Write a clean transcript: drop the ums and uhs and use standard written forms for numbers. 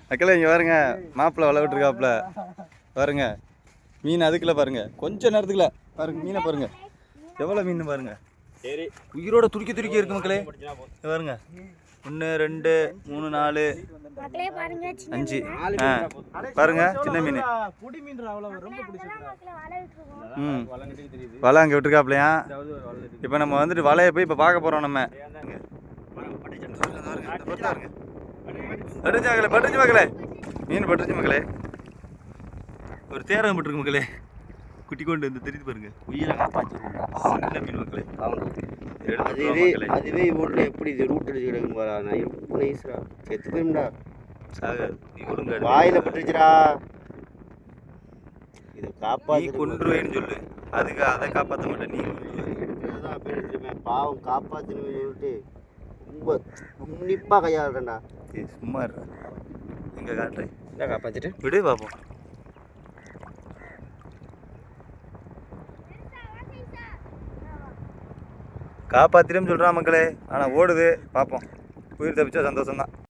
மக்களே இங்கே பாருங்க, மாப்பிள்ளை வலை விட்டுருக்காப்புல பாருங்க. மீன் அதுக்குள்ள பாருங்க, கொஞ்ச நேரத்துக்குள்ள பாருங்க மீனை பாருங்க, எவ்வளோ மீன் பாருங்க. சரி, உயிரோட துடிக்க இருக்கு மக்களே. பாருங்க, 1 2 3 4 5 பாருங்க, சின்ன மீன். வலை அங்கே விட்டுருக்காப்லையா. இப்போ நம்ம வந்துட்டு வலையை போய் இப்போ பார்க்க போகிறோம். நம்ம பட்டுச்சு மக்களே, மீன் பட்டுச்சு மக்களே. ஒரு தேரம் பட்டுருக்கு மக்களே, குட்டி கொண்டு வந்து தெரியுது பாருங்க. உயிரை காப்பாற்றிருக்கோம் சின்ன மீன் மக்களே. அதுவே இவ்வளோ எப்படி இது ரூட் அடிச்சு கிடக்குன்னு வரா. நான் ரொம்ப நைஸ்ரா, செத்து போயிருந்தா ஒழுங்கு வாயில பட்டுருச்சுடா. இதை காப்பாற்றி கொண்டுருவேன்னு சொல்லு, அதுக்கு அதை காப்பாற்ற மாட்டேன். நீ பாவம் காப்பாற்றணும்னு சொல்லிட்டு ரொம்ப உன்னிப்பாக கையாளுறேன்டா. சும்மா இருடா, எங்கே காட்டுறேன். என்ன காப்பாற்றிட்டு விடு பார்ப்போம். காப்பாற்றிடும் சொல்கிறான் மக்களே, ஆனால் ஓடுது. பார்ப்போம், உயிர் தப்பிச்சா சந்தோஷம்தான்.